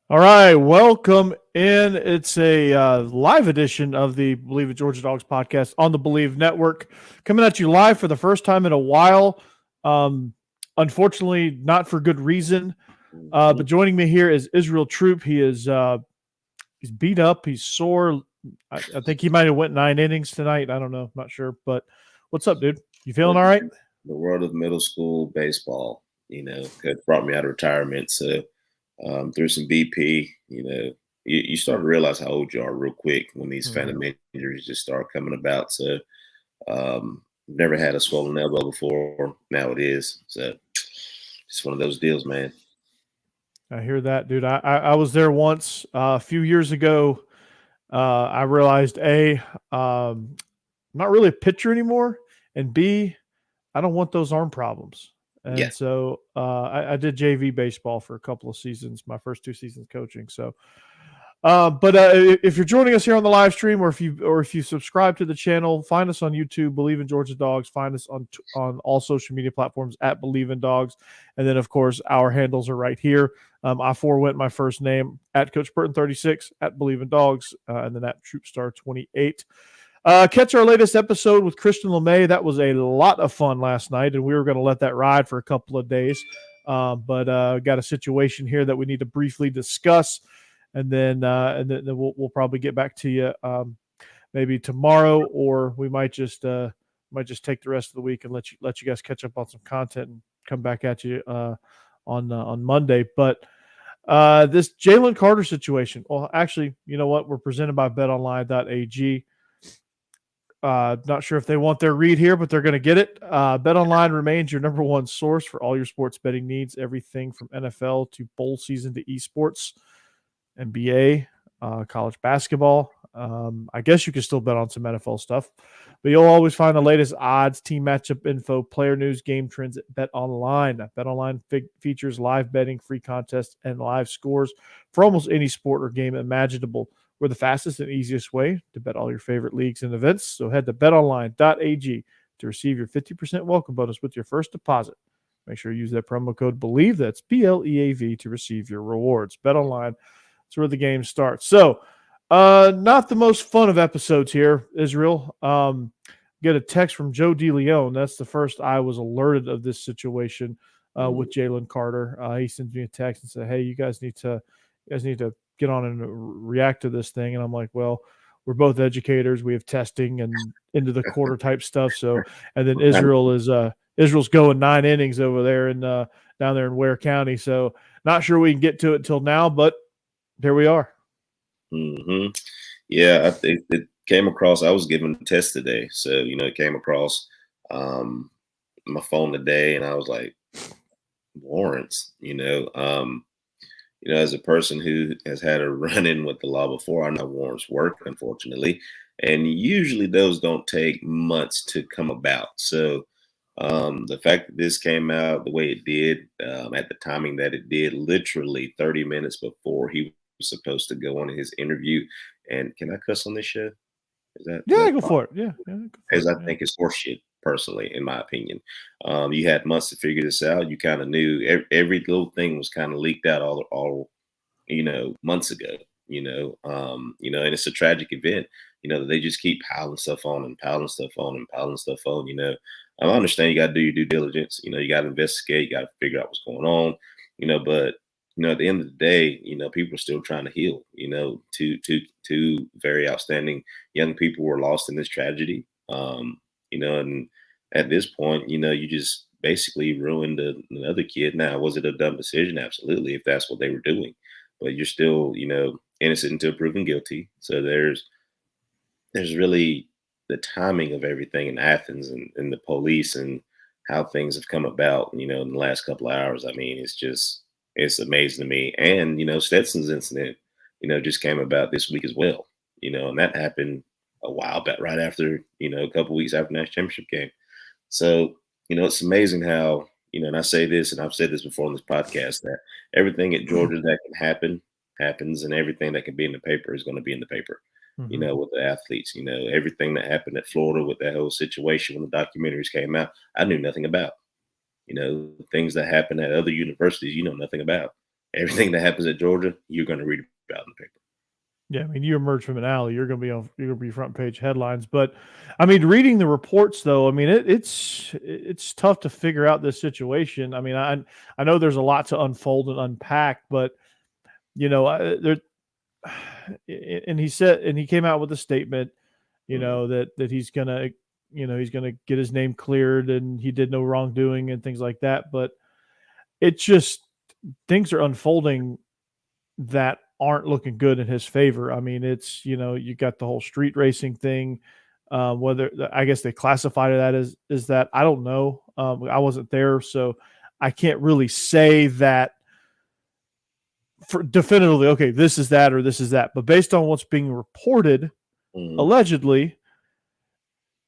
All right, welcome in. It's a live edition of the Believe It Georgia Dogs podcast on the Believe Network, coming at you live for the first time in a while. Unfortunately, not for good reason. But joining me here is Israel Troop. He is he's beat up. He's sore. I think he might have went 9 innings tonight. I don't know. I'm not sure. But what's up, dude? You feeling all right? The world of middle school baseball, coach brought me out of retirement. So through some BP, you start to realize how old you are real quick when these phantom injuries just start coming about. So never had a swollen elbow before. Now it is. So it's one of those deals, man. I hear that, dude. I was there once a few years ago. I realized I'm not really a pitcher anymore, and B, I don't want those arm problems. And so I did JV baseball for a couple of seasons, my first 2 seasons coaching. So, but if you're joining us here on the live stream, or if you subscribe to the channel, find us on YouTube, Believe in Georgia Dogs. Find us on all social media platforms at Believe in Dogs, and then of course our handles are right here. I forewent my first name at Coach Burton 36 at Believe in Dogs, and then at Troopstar 28. Catch our latest episode with Christian LeMay. That was a lot of fun last night, and we were going to let that ride for a couple of days. But got a situation here that we need to briefly discuss, and then we'll probably get back to you maybe tomorrow, or we might just take the rest of the week and let you guys catch up on some content and come back at you on Monday. But this Jalen Carter situation. Well, actually, you know what? We're presented by BetOnline.ag. Not sure if they want their read here, but they're going to get it. BetOnline remains your number one source for all your sports betting needs. Everything from NFL to bowl season to esports, NBA, college basketball. I guess you can still bet on some NFL stuff, but you'll always find the latest odds, team matchup info, player news, game trends at BetOnline. BetOnline features live betting, free contests, and live scores for almost any sport or game imaginable. We're the fastest and easiest way to bet all your favorite leagues and events. So head to betonline.ag to receive your 50% welcome bonus with your first deposit. Make sure you use that promo code BELIEVE, that's BLEAV, to receive your rewards. BetOnline, that's where the game starts. So, not the most fun of episodes here, Israel. Get a text from Joe DeLeon. That's the first I was alerted of this situation with Jalen Carter. He sends me a text and said, "Hey, you guys need to get on and react to this thing." And I'm like, well, we're both educators. We have testing and into the quarter type stuff. So, and then Israel's going 9 innings over there in down there in Ware County. So not sure we can get to it till now, but here we are. Mm-hmm. Yeah, I think it came across. I was given a test today. So, it came across my phone today, and I was like, warrants, as a person who has had a run-in with the law before, I know warrants work, unfortunately. And usually those don't take months to come about. So the fact that this came out the way it did, at the timing that it did, literally 30 minutes before he was supposed to go on his interview. And can I cuss on this show? Go for it. Yeah. Because I think it's horseshit, personally, in my opinion. You had months to figure this out. You kind of knew every little thing was kind of leaked out all months ago. And it's a tragic event. They just keep piling stuff on and piling stuff on and piling stuff on. I understand you got to do your due diligence. You got to investigate. You got to figure out what's going on. But at the end of the day, people are still trying to heal. Two very outstanding young people were lost in this tragedy. And at this point, you just basically ruined another kid. Now, was it a dumb decision? Absolutely, if that's what they were doing. But you're still, innocent until proven guilty. So there's really the timing of everything in Athens and the police and how things have come about, in the last couple of hours. I mean, it's amazing to me. And, Stetson's incident, just came about this week as well, and that happened a while back, right after, a couple weeks after the national championship game. So, it's amazing how, and I say this, and I've said this before on this podcast, that everything at Georgia that can happen happens, and everything that can be in the paper is going to be in the paper, Mhm. with the athletes. Everything that happened at Florida with that whole situation when the documentaries came out, I knew nothing about. Things that happen at other universities, you know nothing about. Everything that happens at Georgia, you're going to read about in the paper. Yeah, I mean, you emerge from an alley, you're gonna be front page headlines. But I mean, reading the reports though, I mean, it's tough to figure out this situation. I mean, I know there's a lot to unfold and unpack, but there, and he came out with a statement, Mhm. that he's gonna get his name cleared and he did no wrongdoing and things like that. But it just things are unfolding that aren't looking good in his favor. I mean, you got the whole street racing thing. Whether I guess they classified that as that, I don't know. I wasn't there, so I can't really say that for definitively. Okay, this is that or this is that. But based on what's being reported, Mhm. allegedly,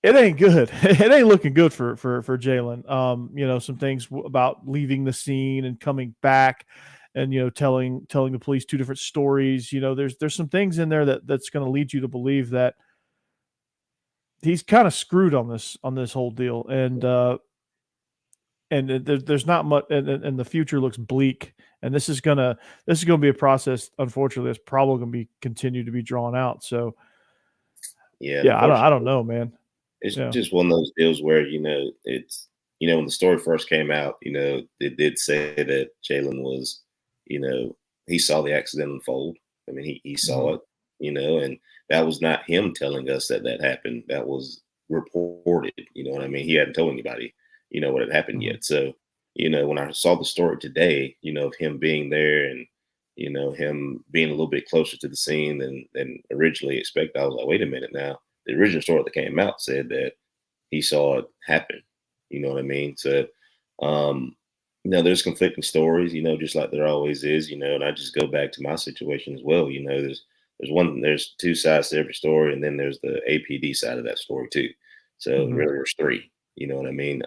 it ain't good. It ain't looking good for Jalen. Some things about leaving the scene and coming back, and telling the police two different stories. There's some things in there that's going to lead you to believe that he's kind of screwed on this whole deal, and there's not much, and the future looks bleak. And this is gonna be a process. Unfortunately, that's probably gonna be continue to be drawn out. So Yeah, yeah, I don't unfortunately. know, man. It's Yeah. just one of those deals where, it's when the story first came out, it did say that Jalen was, you know, he saw the accident unfold. I mean, he Hmm. saw it, and that was not him telling us that that happened. That was reported. You know what I mean? He hadn't told anybody, what had happened Hmm. yet. So, when I saw the story today, of him being there and him being a little bit closer to the scene than originally expected, I was like, wait a minute now. The original story that came out said that he saw it happen. You know what I mean? So, um, there's conflicting stories, just like there always is, and I just go back to my situation as well. There's two sides to every story, and then there's the APD side of that story too. So Hmm. really, there's three. You know what I mean?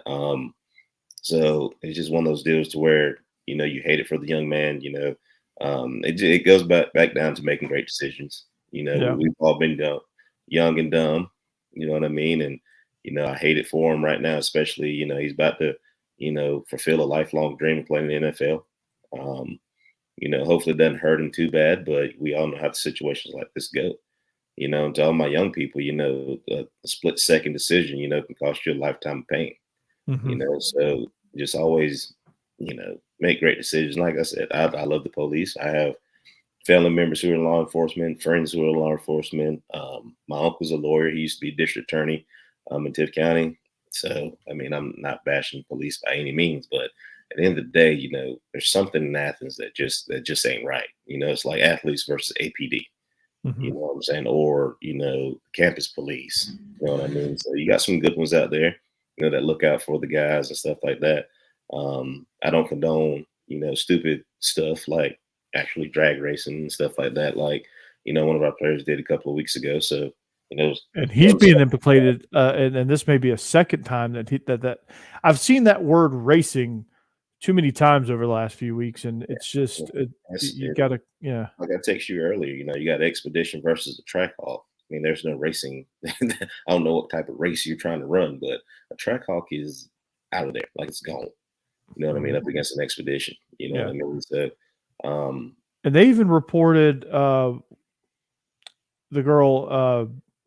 So it's just one of those deals to where you hate it for the young man. It goes back down to making great decisions. Yeah. We've all been young and dumb. You know what I mean? And I hate it for him right now, especially he's about to fulfill a lifelong dream of playing in the NFL. Um, hopefully it doesn't hurt him too bad, but we all know how the situations like this go. And to all my young people, a split second decision, can cost you a lifetime of pain. Hmm. So just always, make great decisions. Like I said, I love the police. I have family members who are in law enforcement, friends who are in law enforcement. My uncle's a lawyer. He used to be district attorney in Tift County. So, I mean, I'm not bashing police by any means, but at the end of the day, there's something in Athens that just ain't right. It's like athletes versus APD. Hmm. You know what I'm saying? Or, campus police. You know what I mean? So you got some good ones out there, that look out for the guys and stuff like that. I don't condone, stupid stuff like actually drag racing and stuff like that, like, one of our players did a couple of weeks ago. So, And he's I'm being sorry. implicated, and this may be a second time that I've seen that word racing too many times over the last few weeks, and it's Yeah, just that's you it. got to, yeah. Like I text you earlier, you got expedition versus a track hawk. I mean, there's no racing. I don't know what type of race you're trying to run, but a track hawk is out of there, like it's gone. You know what I mean? Mhm. Up against an expedition. You know what Yeah, I mean? So, um, and they even reported the girl,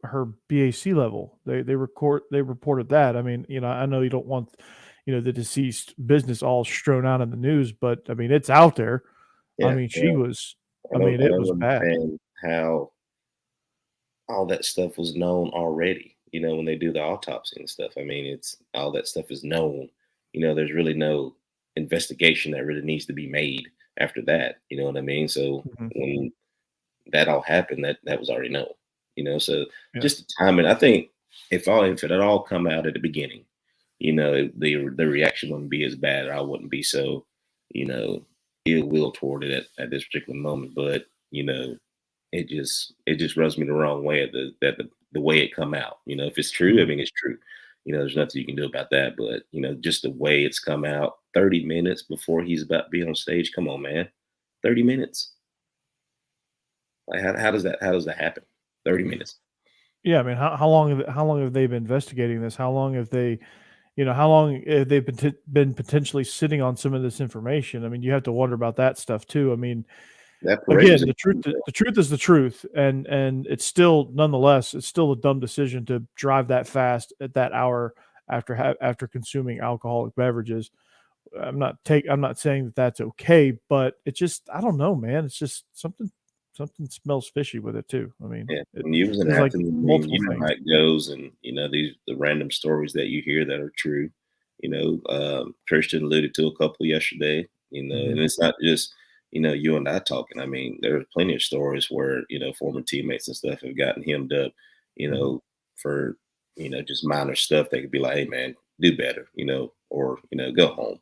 her BAC level. They reported that. I mean, I know you don't want the deceased business all strewn out in the news, but I mean it's out there. I yeah, mean yeah. she was. I I don't, mean I it was don't bad. understand how all that stuff was known already. When they do the autopsy and stuff. I mean, it's all that stuff is known. There's really no investigation that really needs to be made after that. You know what I mean? So Mhm. when that all happened, that was already known. So Yeah. just the timing. I think if it had all come out at the beginning, the reaction wouldn't be as bad. I wouldn't be so, you know, ill will toward it at this particular moment. But it just rubs me the wrong way at the way it come out. If it's true, I Mhm. mean it's true. There's nothing you can do about that. But just the way it's come out, 30 minutes before he's about to be on stage. Come on, man, 30 minutes. Like how does that happen? 30 minutes. Yeah, I mean, how long have they been investigating this? How long have they, how long have they been potentially sitting on some of this information? I mean, you have to wonder about that stuff too. I mean, That parade was again, in the truth is the truth, and it's still nonetheless it's still a dumb decision to drive that fast at that hour after consuming alcoholic beverages. I'm not saying that that's okay, but it just I don't know, man. It's just something smells fishy with it too. I mean, Yeah, it when you was an feels like athlete, I mean, multiple you know things. how it goes, and the random stories that you hear that are true. Christian alluded to a couple yesterday. Mhm. And it's not just you and I talking. I mean, there are plenty of stories where former teammates and stuff have gotten hemmed up, Mhm. for just minor stuff. They could be like, "Hey, man, do better," or go home.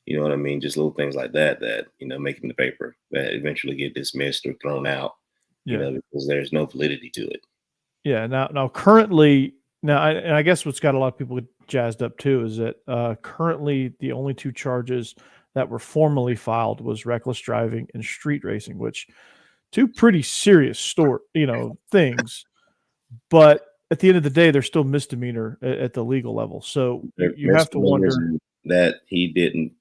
You know what I mean? Just little things like that that make it in the paper that eventually get dismissed or thrown out Yeah. because there's no validity to it. Yeah, now currently and I guess what's got a lot of people jazzed up too is that, currently the only 2 charges that were formally filed was reckless driving and street racing, which 2 pretty serious things, but at the end of the day, they're still misdemeanor at the legal level. So They're you have to misdemeanors wonder. and that he didn't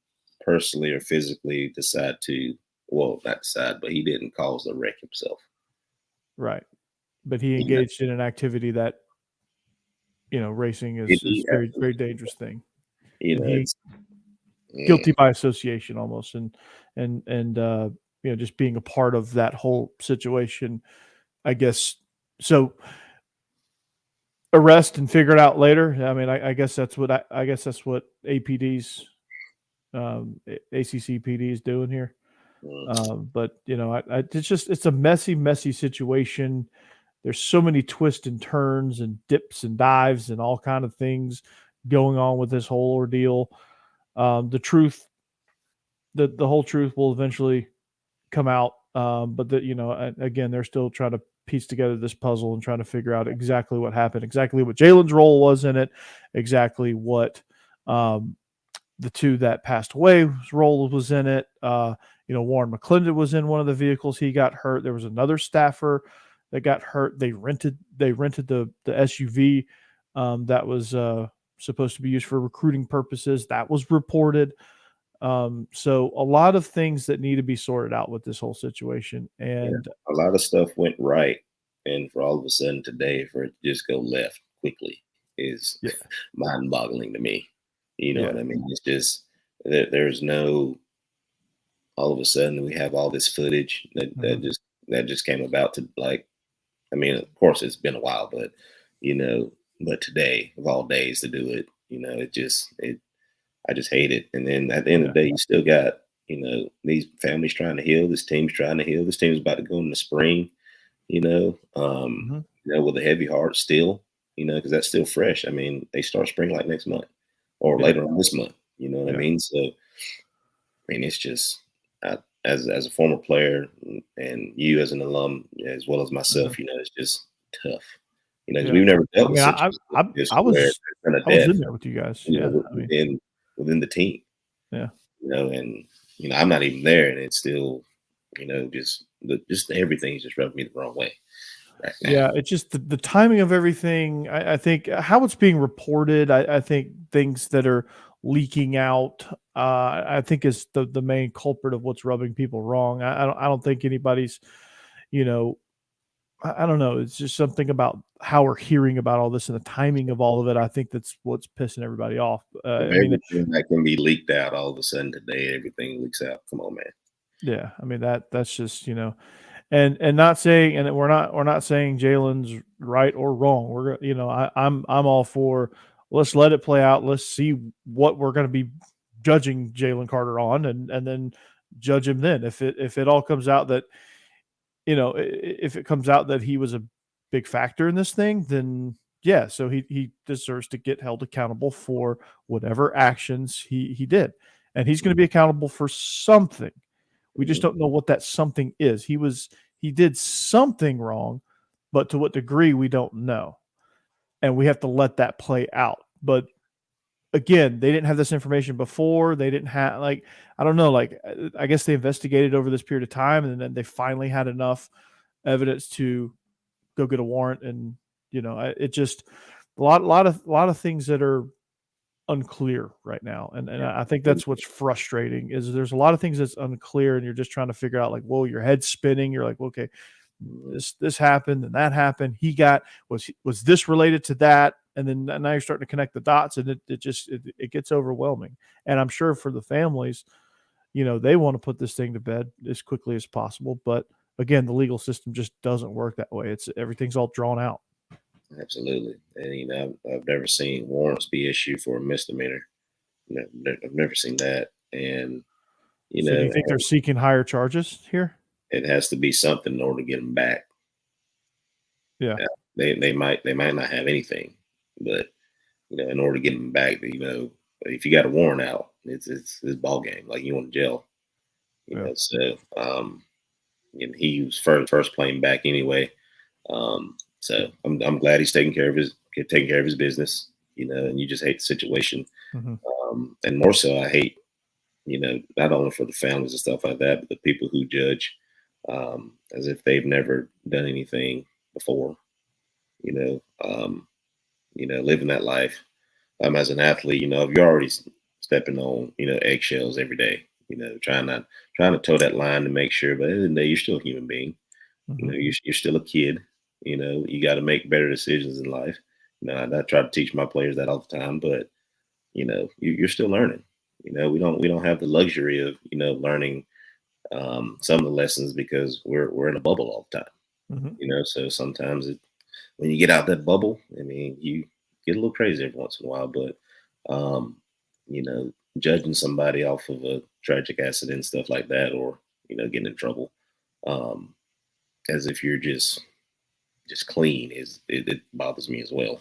personally or physically decide to, well, not decide, but he didn't cause the wreck himself. Right, but he You know, engaged in an activity that, racing did is he? very, very Absolutely. dangerous thing, and he It's guilty mm, by association almost, and just being a part of that whole situation, I guess. So arrest and figure it out later. I mean, I guess that's what I guess that's what APD's ACCPD is doing here. mm, But it's a messy, messy situation. There's so many twists and turns and dips and dives and all kind of things going on with this whole ordeal. The truth, the whole truth will eventually come out. But again, they're still trying to piece together this puzzle and trying to figure out exactly what happened, exactly what Jalen's role was in it, exactly what um, the 2 that passed away's role was in it. Warren McClendon was in one of the vehicles. He got hurt. There was another staffer that got hurt. They rented the SUV that was supposed to be used for recruiting purposes. That was reported. So a lot of things that need to be sorted out with this whole situation. yeah, And a lot of stuff went right, and for all of a sudden today, for it to just go left quickly is yeah, mind-boggling to me. You know yeah, what I mean? It's just there's no all of a sudden we have all this footage that mhm, that just came about to like I mean, of course it's been a while, but you know, but today of all days to do it, it I just hate it. And then at the end of yeah, the day, you still got, these families trying to heal, this team's trying to heal. This team's about to go in the spring, mhm, with a heavy heart still, because that's still fresh. I mean, they start spring like next month or yeah, later on this month, you know what I yeah, mean? So I mean, it's just as a former player and you as an alum as well as mhm, myself, it's just tough. 'Cause yeah. we've never I dealt with mean, situations like this I where was there's been a I was in death, there with you guys. Yeah, I mean, within the team, yeah. and I'm not even there, and it's still, just everything's just rubbing me the wrong way right now. Yeah, it's just the timing of everything. I think how it's being reported. I think things that are leaking out. I think is the main culprit of what's rubbing people wrong. I don't think anybody's. You know, I don't know. It's just something about how we're hearing about all this and the timing of all of it. I think that's what's pissing everybody off. Of I mean, everything that can be leaked out, all of a sudden today, everything leaks out. Come on, man. yeah. I mean that's just and not saying and we're not saying Jalen's right or wrong. I'm all for let's let it play out. Let's see what we're going to be judging Jalen Carter on, and then judge him then. If it all comes out that if it comes out that he was a big factor in this thing, then yeah, so he deserves to get held accountable for whatever actions he did, and he's going to be accountable for something. We just Mhm. don't know what that something is. He did something wrong, but to what degree we don't know, and we have to let that play out. But again, they didn't have this information before. They didn't have like I don't know, like I guess they investigated over this period of time, and then they finally had enough evidence to go get a warrant, and it just a lot of things that are unclear right now, and Yeah. I think that's what's frustrating is there's a lot of things that's unclear, and you're just trying to figure out like, whoa, your head's spinning. You're like, okay, Mhm. this happened and that happened. Was this related to that? And then now you're starting to connect the dots, and it gets overwhelming. And I'm sure for the families, they want to put this thing to bed as quickly as possible, but again, the legal system just doesn't work that way. Everything's all drawn out. Absolutely. And I've never seen warrants be issued for a misdemeanor. I've never seen that. And you So do you know, think they're seeking higher charges here? it has to be something in order to get them back. Yeah. Yeah, they might not have anything, but in order to get them back, if you got a warrant out, it's ball game. Like you want to jail. Yeah. So he was first plane back anyway. So I'm glad he's taking care of his business. And you just hate the situation. Mhm. And more so, I hate not only for the families and stuff like that, but the people who judge as if they've never done anything before. You know, um, living that life. As an athlete, if you're already stepping on eggshells every day, trying to toe that line to make sure, but at the end of the day, you're still a human being. Mhm. You're still a kid. You got to make better decisions in life. I try to teach my players that all the time, but you're still learning. We don't have the luxury of learning some of the lessons because we're in a bubble all the time. Mhm. So sometimes when you get out that bubble, I mean, you get a little crazy every once in a while. But um, judging somebody off of a tragic accident and stuff like that, or getting in trouble, um, as if you're just clean, it bothers me as well.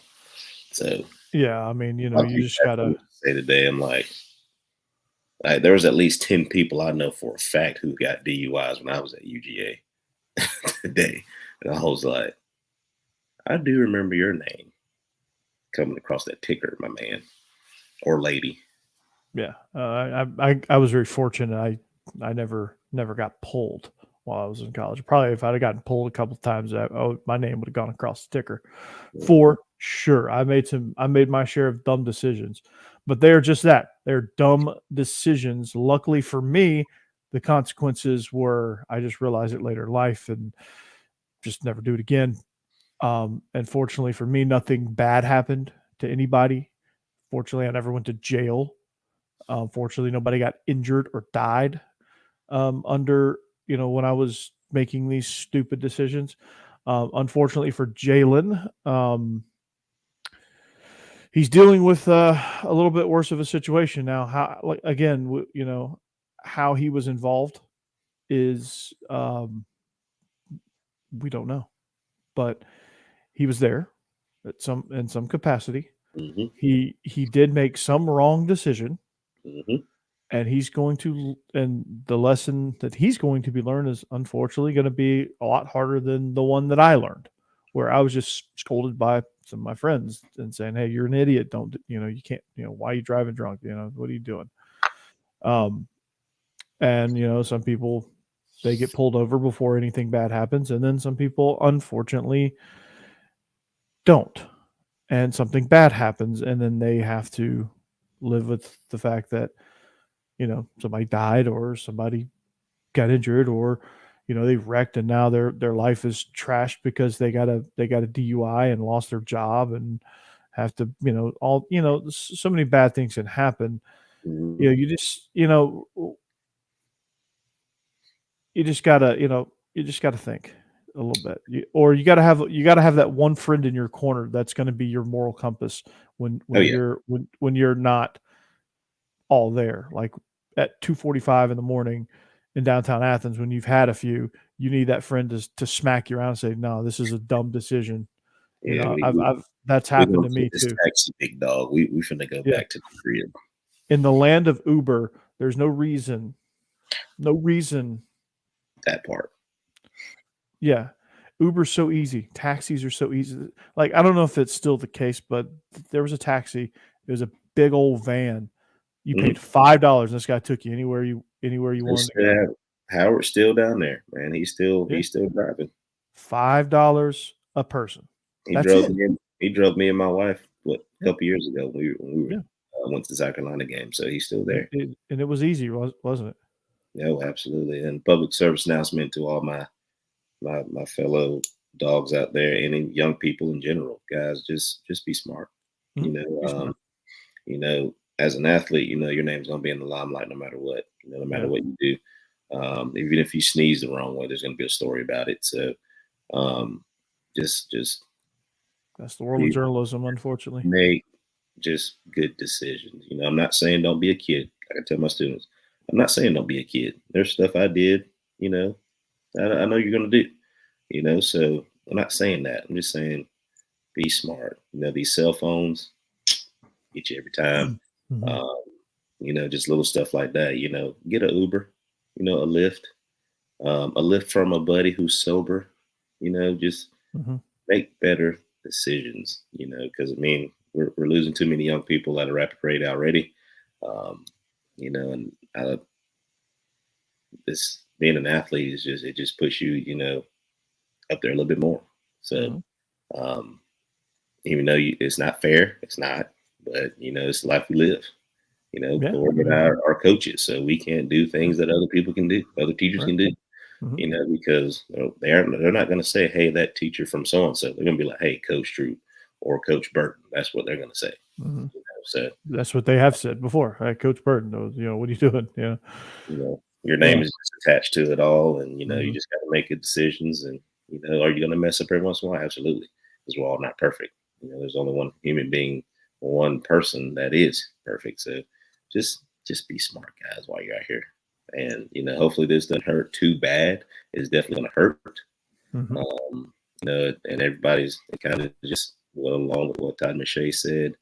So Yeah, I mean, a lot of you people just have told gotta me to say today, I'm like, there was at least 10 people I know for a fact who got DUIs when I was at UGA today. And I was like, I do remember your name coming across that ticker, my man or lady. yeah. I was very fortunate. I never got pulled while I was in college. Probably if I'd have gotten pulled a couple of times, my name would have gone across the ticker Mhm. for sure. I made my share of dumb decisions, but they're just that. They're dumb decisions. Luckily for me, the consequences were I just realized it later in life and just never do it again. And fortunately for me, nothing bad happened to anybody. Fortunately, I never went to jail. Fortunately, nobody got injured or died under when I was making these stupid decisions. Unfortunately for Jalen, he's dealing with a little bit worse of a situation now. How, like again, how he was involved is we don't know, but he was there in some capacity. Mhm. He did make some wrong decision, Mhm. and and the lesson that he's going to be learned is unfortunately going to be a lot harder than the one that I learned, where I was just scolded by some of my friends and saying, "Hey, you're an idiot. Don't you can't why are you driving drunk? What are you doing?" Um, and some people they get pulled over before anything bad happens, and then some people unfortunately don't, and something bad happens, and then they have to live with the fact that somebody died or somebody got injured or they wrecked and now their life is trashed because they got a DUI and lost their job and have to all so many bad things can happen. Mhm. You just gotta you just gotta think a little bit, or you gotta have that one friend in your corner that's going to be your moral compass Oh yeah. when you're not all there. Like at 2:45 in the morning in downtown Athens, when you've had a few, you need that friend to smack you around and say, "No, this is a dumb decision," Yeah, I've that's we happened gonna to take me this too. taxi, big dog. We finna go Yeah. back to the crib. In the land of Uber, there's no reason. That part. Yeah. Uber's so easy. Taxis are so easy. Like, I don't know if it's still the case, but there was a taxi. It was a big old van. You Mhm. paid $5 and this guy took you anywhere you They wanted to still go. have Howard's still down there, man. Yeah. He's still driving. $5 a person. He That's drove it. me and he drove me and my wife, what, a Yeah. couple years ago when we were, Yeah. went to the South Carolina game, so he's still And there. it was easy, wasn't it? No, absolutely. And public service announcement to all my fellow dogs out there and in young people in general, guys, just be smart. You Mhm. know, Be smart. as an athlete, your name's gonna be in the limelight no matter what. No matter Yeah. what you do. Even if you sneeze the wrong way, there's gonna be a story about it. So um, just That's the world of be, journalism, unfortunately. make just good decisions. I'm not saying don't be a kid. Like I tell my students, I'm not saying don't be a kid. There's stuff I did, I know you're gonna do. So I'm not saying that. I'm just saying be smart. These cell phones get you every time. Mhm. Um, just little stuff like that. Get a Uber, a a lift from a buddy who's sober. Just Mhm. make better decisions. Because I mean, we're losing too many young people at a rapid rate already. Um, and this being an athlete is just puts you, up there a little bit more. So Mhm. um, even though it's not fair, it's not. But it's the life we live. Yeah. Lord I and mean, our coaches, so we can't do things that other people can do, other teachers right. can do. Mhm. Because they're not going to say, "Hey, that teacher from so and so." They're going to be like, "Hey, Coach Drew or Coach Burton." That's what they're going to say. Mhm. So That's what they have said before. Hey, Coach Burton, what are you doing? Yeah. your name Yeah. is just attached to it all, and you Mhm. just got to make good decisions. And are you going to mess up every once in a while? Absolutely, because we're all not perfect. There's only one human being, one person that is perfect. So just be smart, guys, while you're out here. And hopefully this doesn't hurt too bad. It's definitely going to hurt. Mhm. And everybody's kind of just well along with what Todd McShay said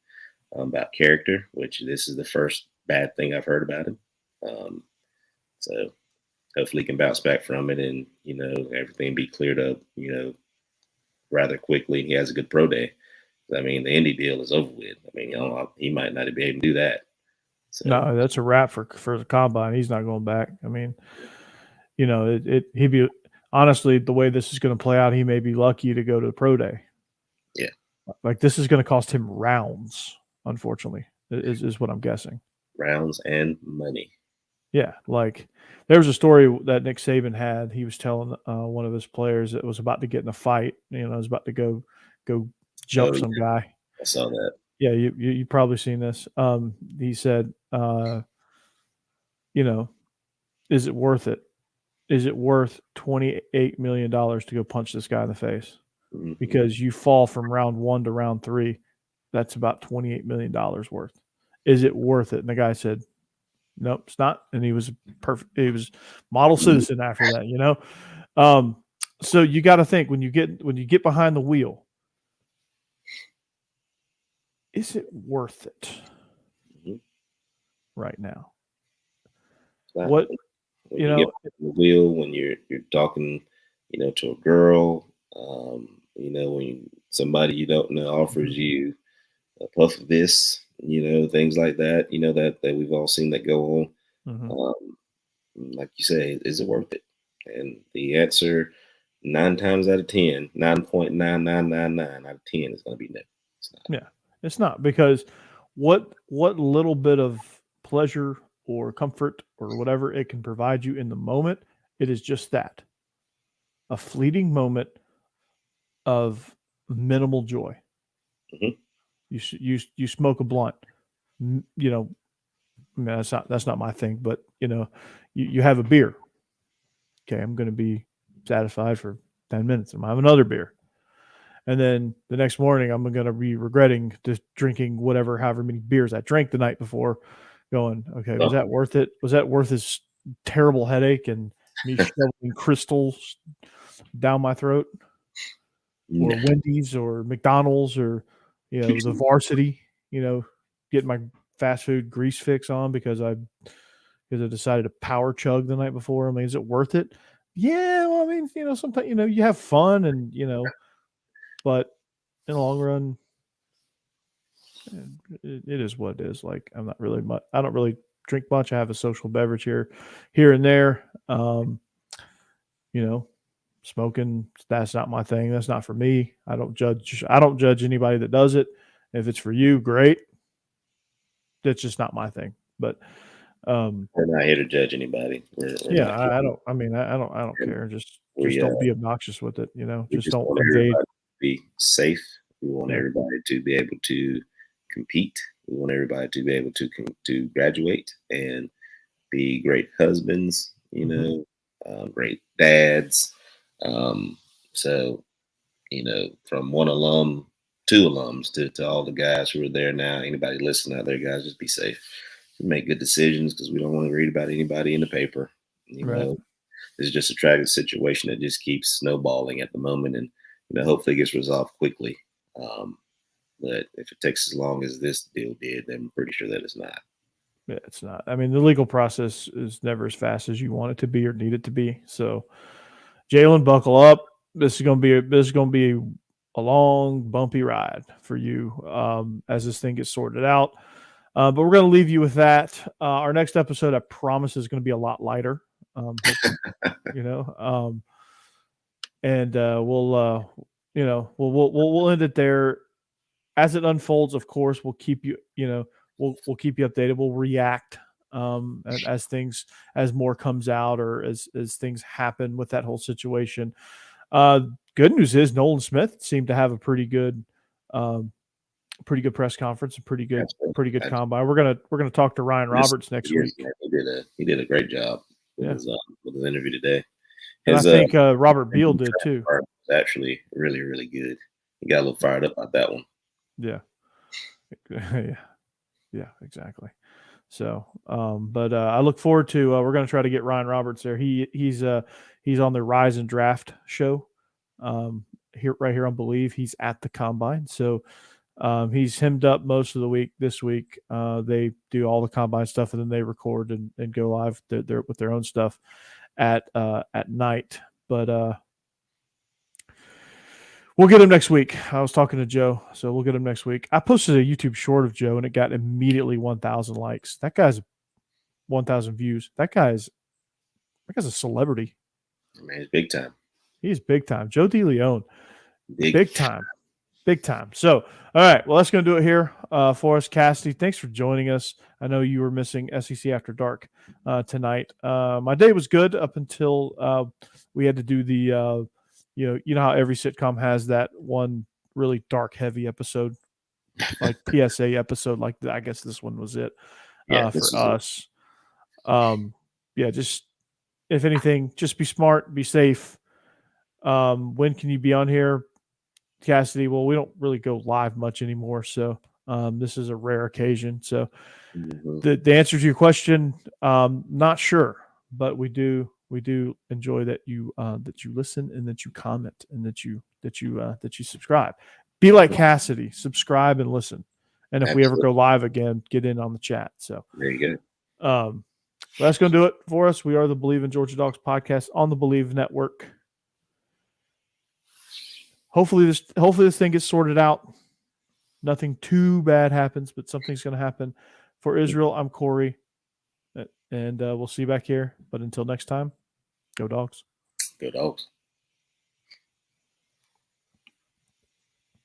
about character, which this is the first bad thing I've heard about him. Um, so hopefully he can bounce back from it and, everything be cleared up, rather quickly. He has a good pro day. I mean, the Indy deal is over with. I mean, he might not be able to do that. So No, that's a wrap for the combine. He's not going back. I mean, he'd be honestly the way this is going to play out. He may be lucky to go to the pro day. yeah, Like this is going to cost him rounds. Unfortunately, is what I'm guessing. rounds and money. Yeah, like there was a story that Nick Saban had. He was telling one of his players that was about to get in a fight. Was about to go Oh jump yeah, some guy. I saw that. Yeah, you probably seen this. He said, you know, is it worth it? Is it worth $28 million to go punch this guy in the face? Hmm. Because you fall from round one to round three, that's about $28 million worth. Is it worth it? And the guy said, nope, it's not. And he was perfect. He was model citizen after that. Um, so you got to think when you get behind the wheel, is it worth it Hmm. right now? Not What when you you get know? behind the wheel, when you're talking, to a girl, when somebody you don't know offers you a puff of this, things like that, that we've all seen that go on. Mhm. Um, like you say, is it worth it? And the answer, 9 times out of 10, 9.9999 out of 10 is going to be no. It's not. Yeah, it's not because what little bit of pleasure or comfort or whatever it can provide you in the moment, it is just that a fleeting moment of minimal joy. Mhm. You smoke a blunt, m- you know. I mean, that's not my thing, but you have a beer. Okay, I'm going to be satisfied for 10 minutes. I'm gonna have another beer, and then the next morning I'm going to be regretting just drinking whatever, however many beers I drank the night before. Going, okay, was Oh, that worth it? Was that worth this terrible headache and me shoveling crystals down my throat? No. Wendy's or McDonald's or the varsity. Getting my fast food grease fix on because I decided to power chug the night before. I mean, is it worth it? Yeah, well, I mean, sometimes you have fun and but in the long run, it is what it is. Like I'm not really much. I don't really drink much. I have a social beverage here and there. You know, smoking, that's not my thing. That's not for me. I don't judge anybody that does it. If it's for you, great. That's just not my thing. But we're not here to judge anybody. We're yeah, not I kidding. don't. I mean, I don't And care. Just we don't be obnoxious with it. we Just just don't want invade. everybody to be safe. We want Yeah. everybody to be able to compete. We want everybody to be able to graduate and be great husbands. Mhm. Great dads. Um, so from one alum, two alums to all the guys who are there now. Anybody listening out there, guys, just be safe. Make good decisions because we don't want to read about anybody in the paper. You Right. know, This is just a tragic situation that just keeps snowballing at the moment, and hopefully it gets resolved quickly. Um, but if it takes as long as this deal did, then I'm pretty sure that it's not. Yeah, it's not. I mean, the legal process is never as fast as you want it to be or need it to be. So, Jalen, buckle up. This is going to be a long, bumpy ride for you as this thing gets sorted out. But we're going to leave you with that. Our next episode, I promise, is going to be a lot lighter. Hope, you know, and we'll end it there. As it unfolds, of course, we'll keep you, we'll keep you updated. We'll react as more comes out or as things happen with that whole situation. Good news is Nolan Smith seemed to have a um, pretty good press conference, a Absolutely. pretty good Absolutely. combine. We're gonna talk to Ryan Yes, Roberts next yes, week. man. He did a great job Yeah, with his interview today. and I His think Robert Beal did too. part was actually really, really good. He got a little fired up about that one. Yeah, yeah, yeah, exactly. So, but I look forward to. We're going to try to get Ryan Roberts there. He's on the Rise and Draft show, right here on Believe. He's at the combine, so he's hemmed up most of the week. This week, they do all the combine stuff, and then they record and go live with their own stuff at night. But we'll get him next week. I was talking to Joe, so we'll get him next week. I posted a YouTube short of Joe, and it got immediately 1,000 likes. That guy's 1,000 views. That guy's a celebrity. Man, it's big time. He's big time. Joe DeLeon, Big. big time. Big time. So, all right. Well, that's going to do it here for us. Cassidy, thanks for joining us. I know you were missing SEC After Dark tonight. My day was good up until we had to do the, you know how every sitcom has that one really dark, heavy episode, like PSA episode. Like I guess this one was it Yeah, this for is us. Yeah, just if anything, just be smart, be safe. When can you be on here, Cassidy? Well, we don't really go live much anymore, so this is a rare occasion. So Mhm. the answer to your question, not sure, but we do enjoy that you listen and that you comment and that you subscribe. Be like Cassidy, subscribe and listen. And if we ever Absolutely. go live again, get in on the chat. So There you go. that's going to do it for us. We are the Believe in Georgia Dogs podcast on the Believe Network. Hopefully this thing gets sorted out. Nothing too bad happens, but something's going to happen. For Israel, I'm Corey, and we'll see you back here. But until next time, go Dogs. Good dogs.